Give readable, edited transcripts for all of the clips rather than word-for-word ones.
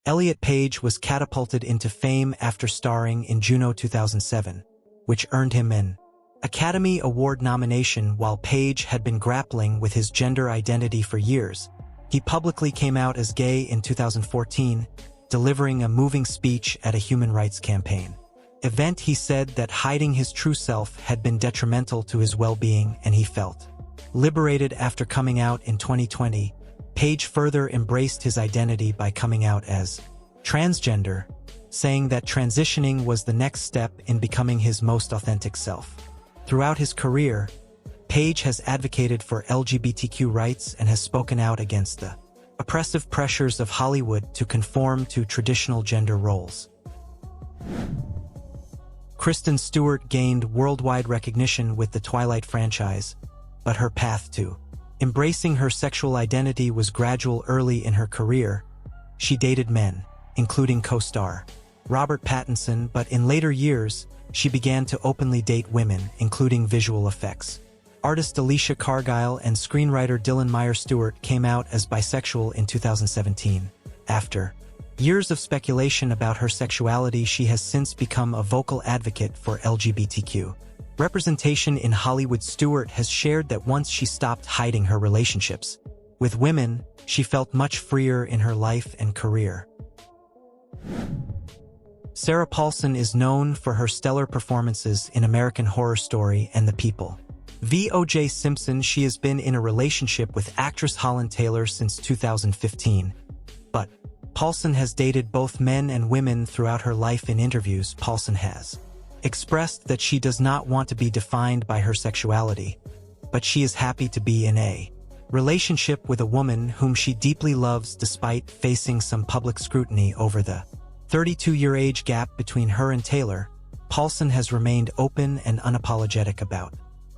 Elliot Paige was catapulted into fame after starring in Juno 2007, which earned him an Academy Award nomination. While Paige had been grappling with his gender identity for years, he publicly came out as gay in 2014, delivering a moving speech at a human rights campaign event. He said that hiding his true self had been detrimental to his well-being, and he felt liberated after coming out in 2020. Paige further embraced his identity by coming out as transgender, saying that transitioning was the next step in becoming his most authentic self. Throughout his career, Paige has advocated for LGBTQ rights and has spoken out against the oppressive pressures of Hollywood to conform to traditional gender roles. Kristen Stewart gained worldwide recognition with the Twilight franchise, but her path to embracing her sexual identity was gradual. Early in her career, she dated men, including co-star Robert Pattinson, but in later years, she began to openly date women, including visual effects artist Alicia Cargile and screenwriter Dylan Meyer. Stewart came out as bisexual in 2017. After years of speculation about her sexuality, she has since become a vocal advocate for LGBTQ representation in Hollywood. Stewart has shared that once she stopped hiding her relationships with women, she felt much freer in her life and career. Sarah Paulson is known for her stellar performances in American Horror Story and The People v. O.J. Simpson. She has been in a relationship with actress Holland Taylor since 2015, but Paulson has dated both men and women throughout her life. In interviews, Paulson has expressed that she does not want to be defined by her sexuality, but she is happy to be in a relationship with a woman whom she deeply loves. Despite facing some public scrutiny over the 32-year age gap between her and Taylor, Paulson has remained open and unapologetic about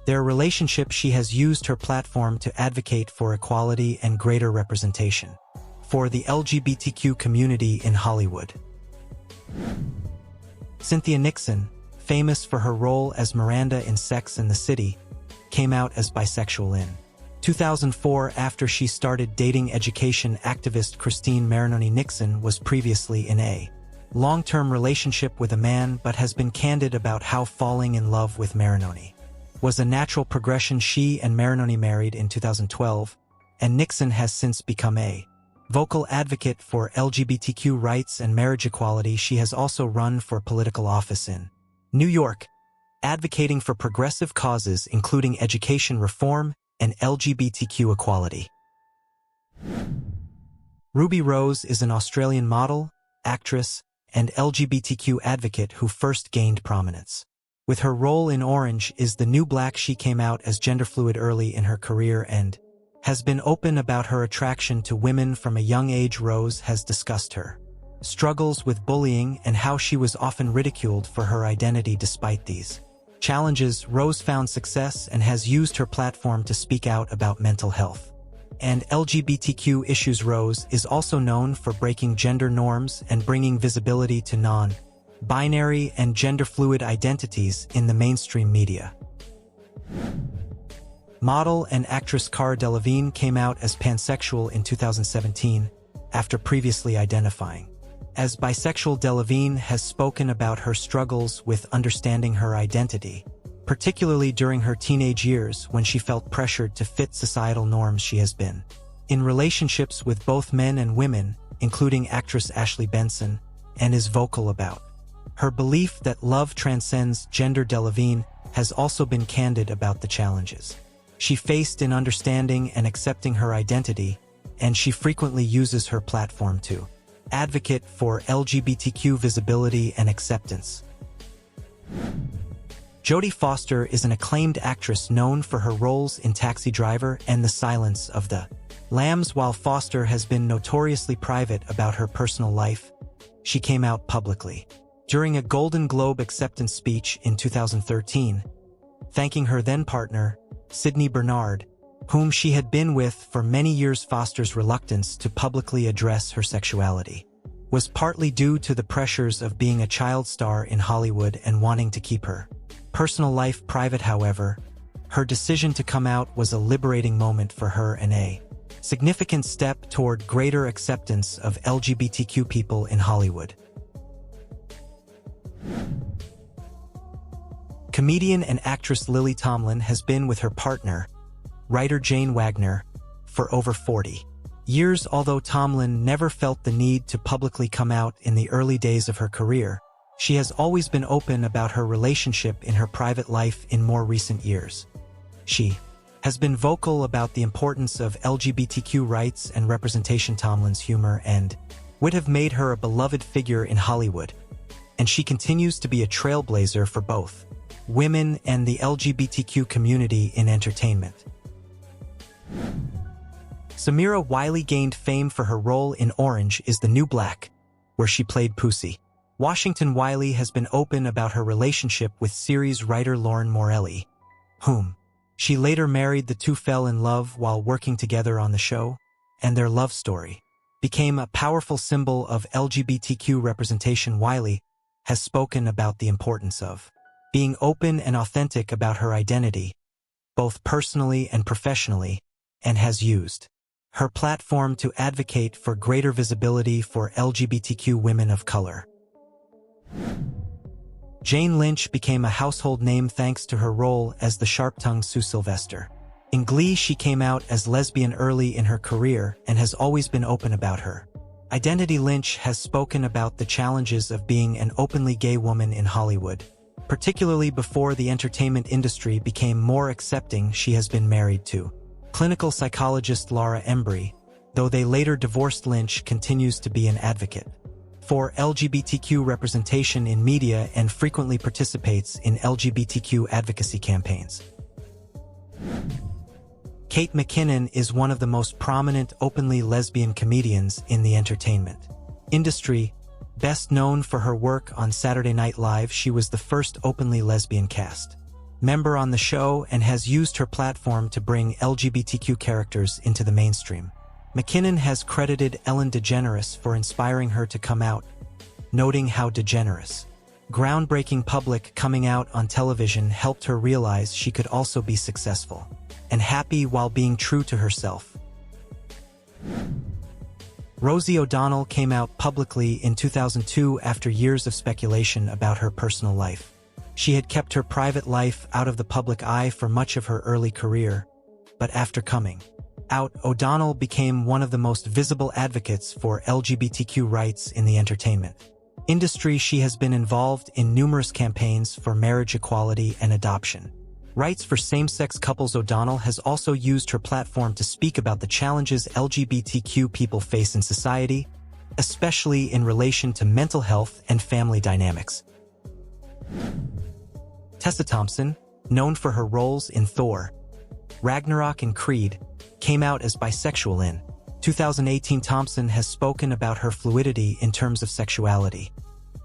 their relationship. She has used her platform to advocate for equality and greater representation for the LGBTQ community in Hollywood. Cynthia Nixon, famous for her role as Miranda in Sex and the City, came out as bisexual in 2004 after she started dating education activist Christine Marinoni. Nixon was previously in a long-term relationship with a man but has been candid about how falling in love with Marinoni was a natural progression. She and Marinoni married in 2012, and Nixon has since become a vocal advocate for LGBTQ rights and marriage equality. She has also run for political office in New York, advocating for progressive causes including education reform and LGBTQ equality. Ruby Rose is an Australian model, actress, and LGBTQ advocate who first gained prominence with her role in Orange is the New Black. She came out as genderfluid early in her career and has been open about her attraction to women from a young age. Rose has discussed her struggles with bullying and how she was often ridiculed for her identity. Despite these challenges, Rose found success and has used her platform to speak out about mental health and LGBTQ issues. Rose is also known for breaking gender norms and bringing visibility to non-binary and gender-fluid identities in the mainstream media. Model and actress Cara Delevingne came out as pansexual in 2017 after previously identifying as bisexual. Delevingne has spoken about her struggles with understanding her identity, particularly during her teenage years when she felt pressured to fit societal norms. She has been in relationships with both men and women, including actress Ashley Benson, and is vocal about her belief that love transcends gender. Delevingne has also been candid about the challenges she faced in understanding and accepting her identity, and she frequently uses her platform to advocate for LGBTQ visibility and acceptance. Jodie Foster is an acclaimed actress known for her roles in Taxi Driver and The Silence of the Lambs. While Foster has been notoriously private about her personal life, she came out publicly during a Golden Globe acceptance speech in 2013, thanking her then-partner, Sydney Bernard, whom she had been with for many years. Foster's reluctance to publicly address her sexuality was partly due to the pressures of being a child star in Hollywood and wanting to keep her personal life private. However, her decision to come out was a liberating moment for her and a significant step toward greater acceptance of LGBTQ people in Hollywood. Comedian and actress Lily Tomlin has been with her partner, writer Jane Wagner, for over 40 years. Although Tomlin never felt the need to publicly come out in the early days of her career, she has always been open about her relationship in her private life in more recent years. She has been vocal about the importance of LGBTQ rights and representation. Tomlin's humor and wit have made her a beloved figure in Hollywood, and she continues to be a trailblazer for both women and the LGBTQ community in entertainment. Samira Wiley gained fame for her role in Orange is the New Black, where she played Pussy Washington. Wiley has been open about her relationship with series writer Lauren Morelli, whom she later married. The two fell in love while working together on the show, and their love story became a powerful symbol of LGBTQ representation. Wiley has spoken about the importance of being open and authentic about her identity, both personally and professionally, and has used her platform to advocate for greater visibility for LGBTQ women of color. Jane Lynch became a household name thanks to her role as the sharp-tongued Sue Sylvester. In Glee, she came out as lesbian early in her career and has always been open about her identity. Lynch has spoken about the challenges of being an openly gay woman in Hollywood, particularly before the entertainment industry became more accepting. She has been married to clinical psychologist Laura Embry, though they later divorced. Lynch continues to be an advocate for LGBTQ representation in media and frequently participates in LGBTQ advocacy campaigns. Kate McKinnon is one of the most prominent openly lesbian comedians in the entertainment industry. Best known for her work on Saturday Night Live, she was the first openly lesbian cast member on the show and has used her platform to bring LGBTQ characters into the mainstream. McKinnon has credited Ellen DeGeneres for inspiring her to come out, noting how DeGeneres' groundbreaking public coming out on television helped her realize she could also be successful and happy while being true to herself. Rosie ODonnell came out publicly in 2002 after years of speculation about her personal life. She had kept her private life out of the public eye for much of her early career, but after coming out, ODonnell became one of the most visible advocates for LGBTQ rights in the entertainment industry. She has been involved in numerous campaigns for marriage equality and adoption rights for same-sex couples. ODonnell has also used her platform to speak about the challenges LGBTQ people face in society, especially in relation to mental health and family dynamics. Tessa Thompson, known for her roles in Thor, Ragnarok and Creed, came out as bisexual in 2018. Thompson has spoken about her fluidity in terms of sexuality,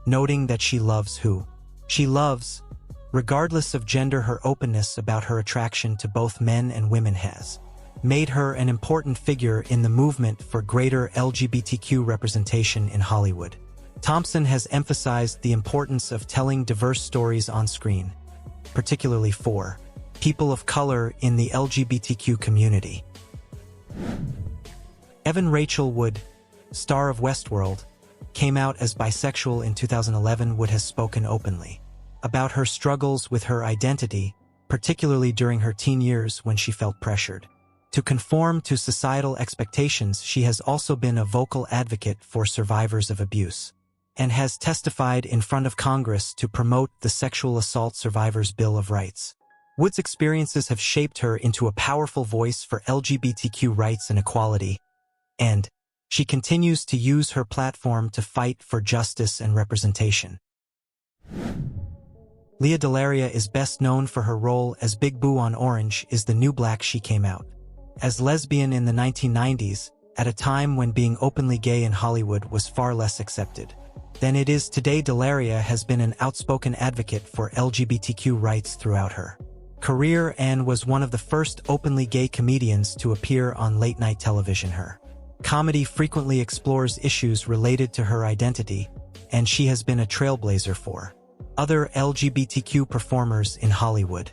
noting that she loves who she loves, regardless of gender. Her openness about her attraction to both men and women has made her an important figure in the movement for greater LGBTQ representation in Hollywood. Thompson has emphasized the importance of telling diverse stories on screen, particularly for people of color in the LGBTQ community. Evan Rachel Wood, star of Westworld, came out as bisexual in 2011. Wood has spoken openly about her struggles with her identity, particularly during her teen years when she felt pressured to conform to societal expectations. She has also been a vocal advocate for survivors of abuse and has testified in front of Congress to promote the Sexual Assault Survivors Bill of Rights. Wood's experiences have shaped her into a powerful voice for LGBTQ rights and equality, and she continues to use her platform to fight for justice and representation. Lea DeLaria is best known for her role as Big Boo on Orange is the New Black. She came out as lesbian in the 1990s, at a time when being openly gay in Hollywood was far less accepted than it is today. DeLaria has been an outspoken advocate for LGBTQ rights throughout her career and was one of the first openly gay comedians to appear on late-night television. Her comedy frequently explores issues related to her identity, and she has been a trailblazer for other LGBTQ performers in Hollywood.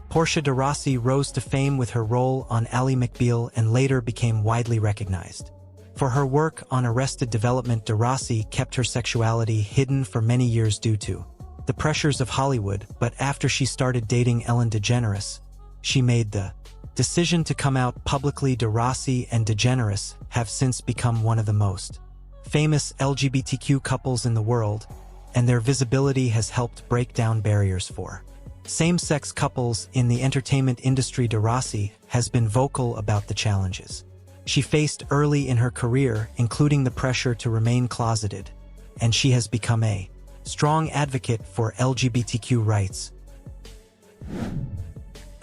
Portia de Rossi rose to fame with her role on Ally McBeal and later became widely recognized. For her work on Arrested Development, de Rossi kept her sexuality hidden for many years due to the pressures of Hollywood, but after she started dating Ellen DeGeneres, she made the decision to come out publicly. De Rossi and DeGeneres have since become one of the most famous LGBTQ couples in the world, and their visibility has helped break down barriers for same-sex couples in the entertainment industry. De Rossi has been vocal about the challenges she faced early in her career, including the pressure to remain closeted, and she has become a strong advocate for LGBTQ rights.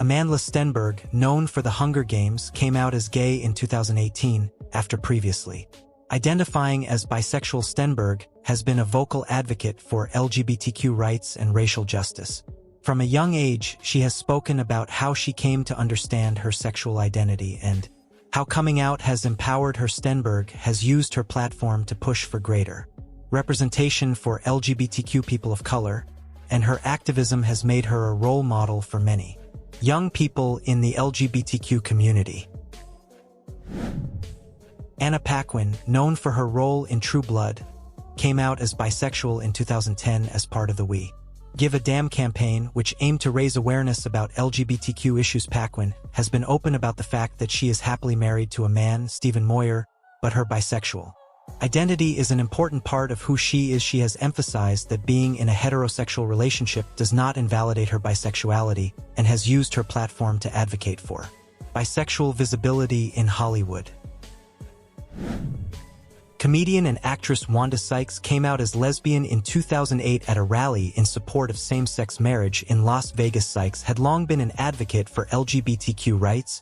Amandla Stenberg, known for The Hunger Games, came out as gay in 2018 after previously identifying as bisexual. Stenberg has been a vocal advocate for LGBTQ rights and racial justice. From a young age, she has spoken about how she came to understand her sexual identity and how coming out has empowered her. Stenberg has used her platform to push for greater representation for LGBTQ people of color, and her activism has made her a role model for many young people in the LGBTQ community. Anna Paquin, known for her role in True Blood, came out as bisexual in 2010 as part of the We Give a Damn campaign, which aimed to raise awareness about LGBTQ issues. Paquin has been open about the fact that she is happily married to a man, Stephen Moyer, but her bisexual identity is an important part of who she is. She has emphasized that being in a heterosexual relationship does not invalidate her bisexuality and has used her platform to advocate for bisexual visibility in Hollywood. Comedian and actress Wanda Sykes came out as lesbian in 2008 at a rally in support of same-sex marriage in Las Vegas. Sykes had long been an advocate for LGBTQ rights,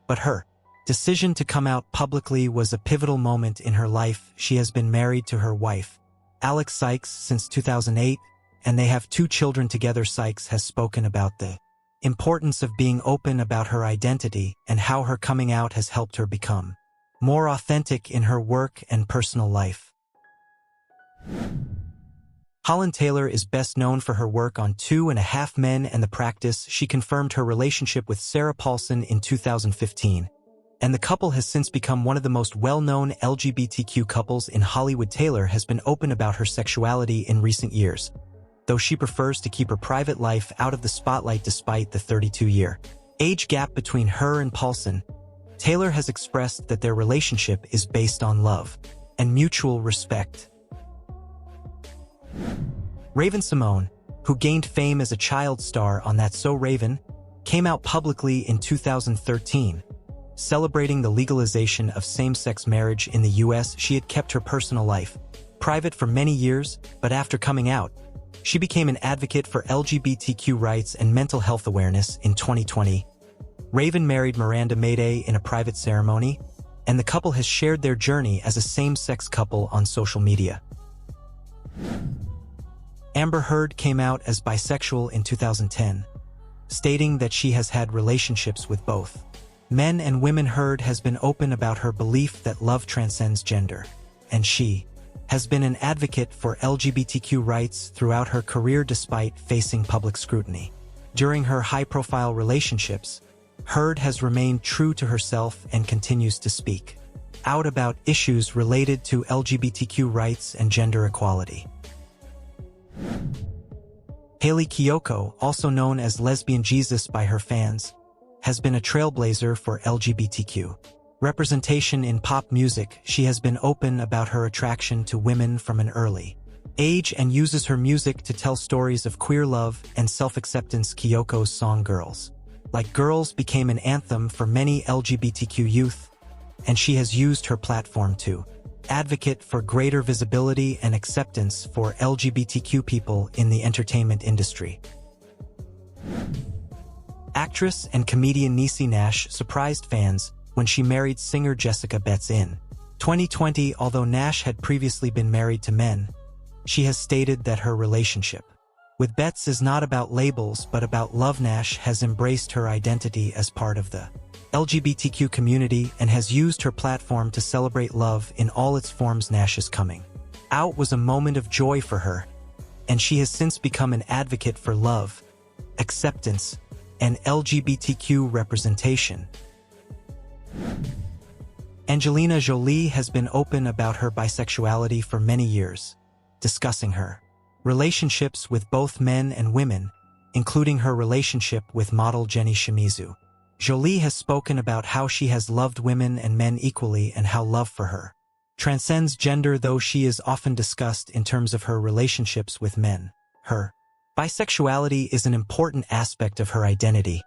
but her decision to come out publicly was a pivotal moment in her life. She has been married to her wife, Alex Sykes, since 2008, and they have 2 children together. Sykes has spoken about the importance of being open about her identity and how her coming out has helped her become more authentic in her work and personal life. Holland Taylor is best known for her work on 2.5 Men and The Practice. She confirmed her relationship with Sarah Paulson in 2015, and the couple has since become one of the most well-known LGBTQ couples in Hollywood. Taylor has been open about her sexuality in recent years, though she prefers to keep her private life out of the spotlight. Despite the 32-year age gap between her and Paulson, Taylor has expressed that their relationship is based on love and mutual respect. Raven Simone, who gained fame as a child star on That's So Raven, came out publicly in 2013, celebrating the legalization of same-sex marriage in the U.S. She had kept her personal life private for many years, but after coming out, she became an advocate for LGBTQ rights and mental health awareness in 2020. Raven married Miranda Mayday in a private ceremony, and the couple has shared their journey as a same-sex couple on social media. Amber Heard came out as bisexual in 2010, stating that she has had relationships with both men and women. Heard has been open about her belief that love transcends gender, and she has been an advocate for LGBTQ rights throughout her career despite facing public scrutiny. During her high-profile relationships, Heard has remained true to herself and continues to speak out about issues related to LGBTQ rights and gender equality. Hailey Kiyoko, also known as Lesbian Jesus by her fans, has been a trailblazer for LGBTQ representation in pop music. She has been open about her attraction to women from an early age and uses her music to tell stories of queer love and self-acceptance. Kiyoko's song Girls Like Girls became an anthem for many LGBTQ youth, and she has used her platform to advocate for greater visibility and acceptance for LGBTQ people in the entertainment industry. Actress and comedian Nia Nash surprised fans when she married singer Jessica Betts in 2020. Although Nash had previously been married to men, she has stated that her relationship with Betts is not about labels but about love. Nash has embraced her identity as part of the LGBTQ community and has used her platform to celebrate love in all its forms. Nash's coming out was a moment of joy for her, and she has since become an advocate for love, acceptance, and LGBTQ representation. Angelina Jolie has been open about her bisexuality for many years, discussing her relationships with both men and women, including her relationship with model Jenny Shimizu. Jolie has spoken about how she has loved women and men equally and how love for her transcends gender, though she is often discussed in terms of her relationships with men. Her bisexuality is an important aspect of her identity,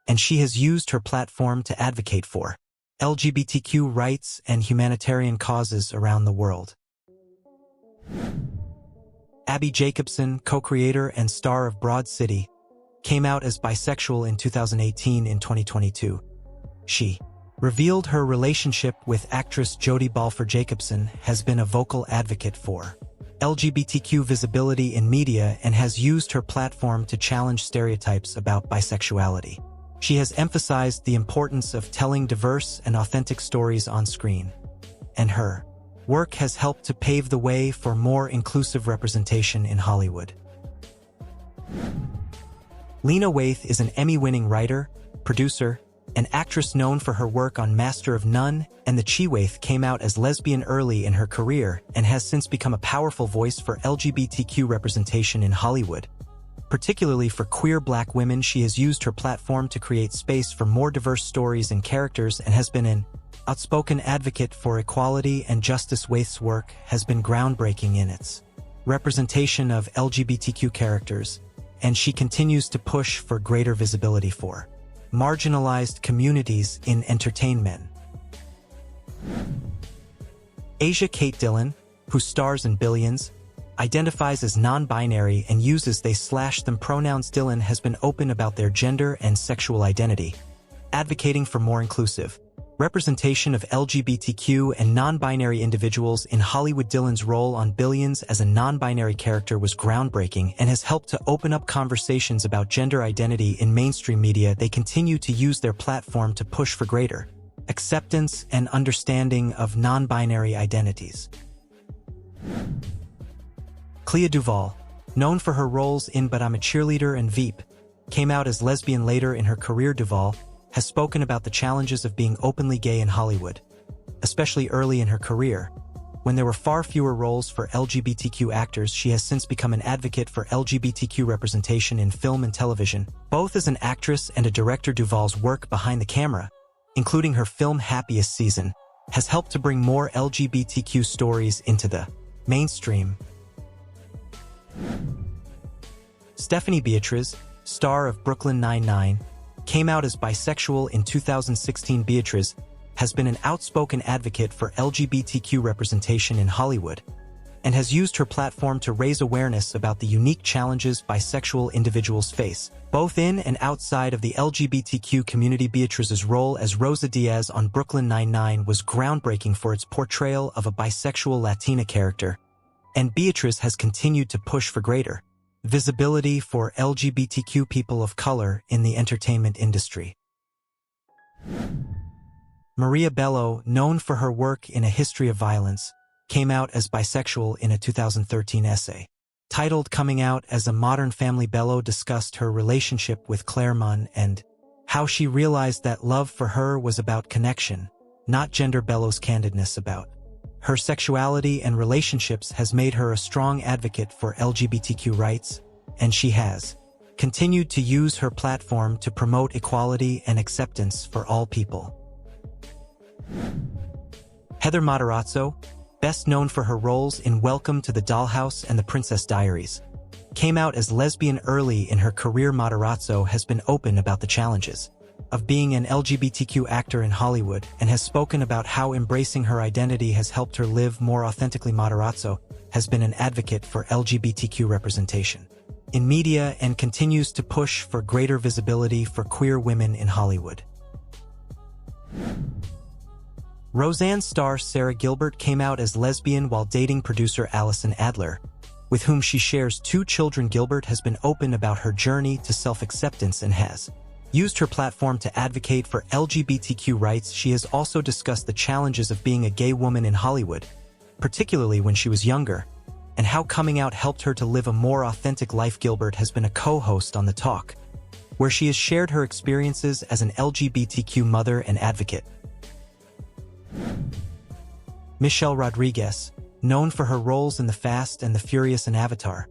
and she has used her platform to advocate for LGBTQ rights and humanitarian causes around the world. Abby Jacobson, co-creator and star of Broad City, came out as bisexual in 2018. In 2022, she revealed her relationship with actress Jodie Foster. Jacobson has been a vocal advocate for LGBTQ visibility in media and has used her platform to challenge stereotypes about bisexuality. She has emphasized the importance of telling diverse and authentic stories on screen, and her work has helped to pave the way for more inclusive representation in Hollywood. Lena Waithe is an Emmy-winning writer, producer, and actress known for her work on Master of None and The Chi. Waithe came out as lesbian early in her career and has since become a powerful voice for LGBTQ representation in Hollywood. Particularly for queer Black women, she has used her platform to create space for more diverse stories and characters and has been an outspoken advocate for equality and justice. Waithe's work has been groundbreaking in its representation of LGBTQ characters, and she continues to push for greater visibility for marginalized communities in entertainment. Asia Kate Dillon, who stars in Billions, identifies as non-binary and uses they/them pronouns. Dillon has been open about their gender and sexual identity, advocating for more inclusive representation of LGBTQ and non-binary individuals in Hollywood. Dillon's role on Billions as a non-binary character was groundbreaking and has helped to open up conversations about gender identity in mainstream media. They continue to use their platform to push for greater acceptance and understanding of non-binary identities. Clea Duval, known for her roles in But I'm a Cheerleader and Veep, came out as lesbian later in her career. Duval has spoken about the challenges of being openly gay in Hollywood, especially early in her career, when there were far fewer roles for LGBTQ actors. She has since become an advocate for LGBTQ representation in film and television. Both as an actress and a director, Duval's work behind the camera, including her film Happiest Season, has helped to bring more LGBTQ stories into the mainstream. Stephanie Beatriz, star of Brooklyn Nine-Nine, came out as bisexual in 2016. Beatriz has been an outspoken advocate for LGBTQ representation in Hollywood and has used her platform to raise awareness about the unique challenges bisexual individuals face, both in and outside of the LGBTQ community. Beatriz's role as Rosa Diaz on Brooklyn Nine-Nine was groundbreaking for its portrayal of a bisexual Latina character, and Beatriz has continued to push for greater visibility for LGBTQ people of color in the entertainment industry. Maria Bello, known for her work in A History of Violence, came out as bisexual in a 2013 essay titled Coming Out as a Modern Family. Bello discussed her relationship with Claremont and how she realized that love for her was about connection, not gender. Bello's candidness about her sexuality and relationships has made her a strong advocate for LGBTQ rights, and she has continued to use her platform to promote equality and acceptance for all people. Heather Matarazzo, best known for her roles in Welcome to the Dollhouse and The Princess Diaries, came out as lesbian early in her career. Matarazzo has been open about the challenges of being an LGBTQ actor in Hollywood and has spoken about how embracing her identity has helped her live more authentically. Matarazzo has been an advocate for LGBTQ representation in media and continues to push for greater visibility for queer women in Hollywood. Roseanne star Sarah Gilbert came out as lesbian while dating producer Allison Adler, with whom she shares 2 children. Gilbert has been open about her journey to self-acceptance and has used her platform to advocate for LGBTQ rights. She has also discussed the challenges of being a gay woman in Hollywood, particularly when she was younger, and how coming out helped her to live a more authentic life. Gilbert has been a co-host on The Talk, where she has shared her experiences as an LGBTQ mother and advocate. Michelle Rodriguez, known for her roles in The Fast and the Furious and Avatar,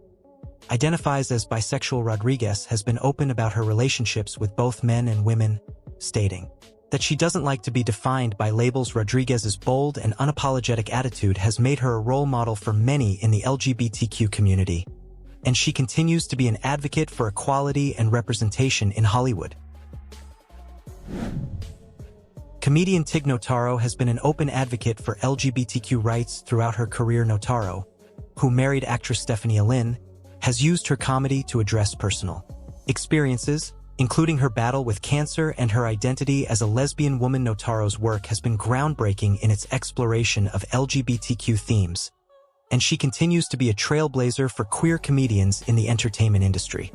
identifies as bisexual. Rodriguez has been open about her relationships with both men and women, stating that she doesn't like to be defined by labels. Rodriguez's bold and unapologetic attitude has made her a role model for many in the LGBTQ community, and she continues to be an advocate for equality and representation in Hollywood. Comedian Tign Notaro has been an open advocate for LGBTQ rights throughout her career. Notaro, who married actress Stephanie Lynn, has used her comedy to address personal experiences, including her battle with cancer and her identity as a lesbian woman. Notaro's work has been groundbreaking in its exploration of LGBTQ themes, and she continues to be a trailblazer for queer comedians in the entertainment industry.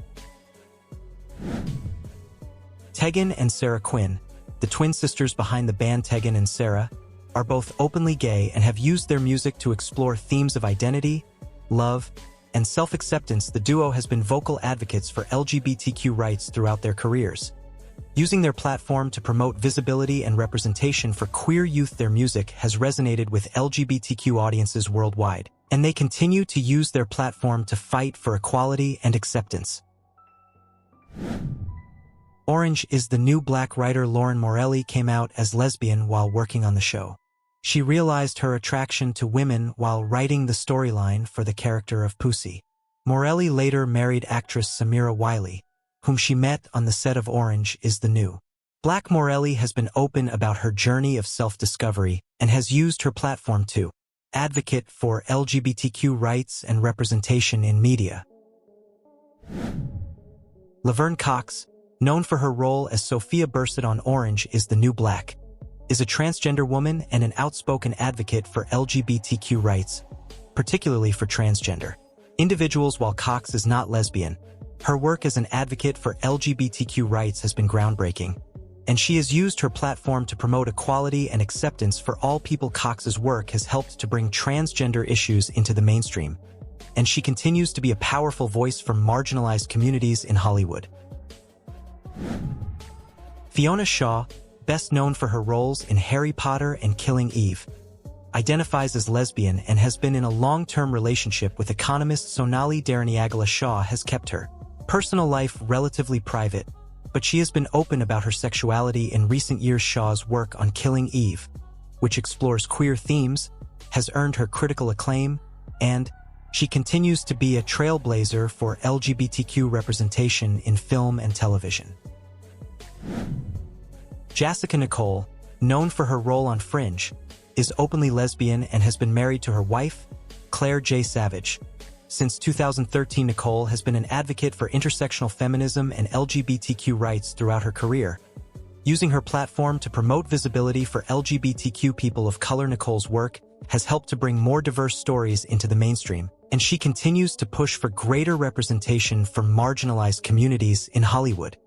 Tegan and Sarah Quinn, the twin sisters behind the band Tegan and Sarah, are both openly gay and have used their music to explore themes of identity, love, and self-acceptance. The duo has been vocal advocates for LGBTQ rights throughout their careers, using their platform to promote visibility and representation for queer youth. Their music has resonated with LGBTQ audiences worldwide, and they continue to use their platform to fight for equality and acceptance. Orange is the New Black writer Lauren Morelli came out as lesbian while working on the show. She realized her attraction to women while writing the storyline for the character of Pussy. Morelli later married actress Samira Wiley, whom she met on the set of Orange is the New Black. Morelli has been open about her journey of self-discovery and has used her platform to advocate for LGBTQ rights and representation in media. Laverne Cox, known for her role as Sophia Bursett on Orange is the New Black, is a transgender woman and an outspoken advocate for LGBTQ rights, particularly for transgender individuals. While Cox is not lesbian, her work as an advocate for LGBTQ rights has been groundbreaking, and she has used her platform to promote equality and acceptance for all people. Cox's work has helped to bring transgender issues into the mainstream, and she continues to be a powerful voice for marginalized communities in Hollywood. Fiona Shaw, best known for her roles in Harry Potter and Killing Eve, identifies as lesbian and has been in a long-term relationship with economist Sonali Daraniagala. Shaw has kept her personal life relatively private, but she has been open about her sexuality in recent years. Shaw's work on Killing Eve, which explores queer themes, has earned her critical acclaim, and she continues to be a trailblazer for LGBTQ representation in film and television. Jessica Nicole, known for her role on Fringe, is openly lesbian and has been married to her wife, Claire J. Savage. Since 2013, Nicole has been an advocate for intersectional feminism and LGBTQ rights throughout her career, using her platform to promote visibility for LGBTQ people of color. Nicole's work has helped to bring more diverse stories into the mainstream, and she continues to push for greater representation for marginalized communities in Hollywood.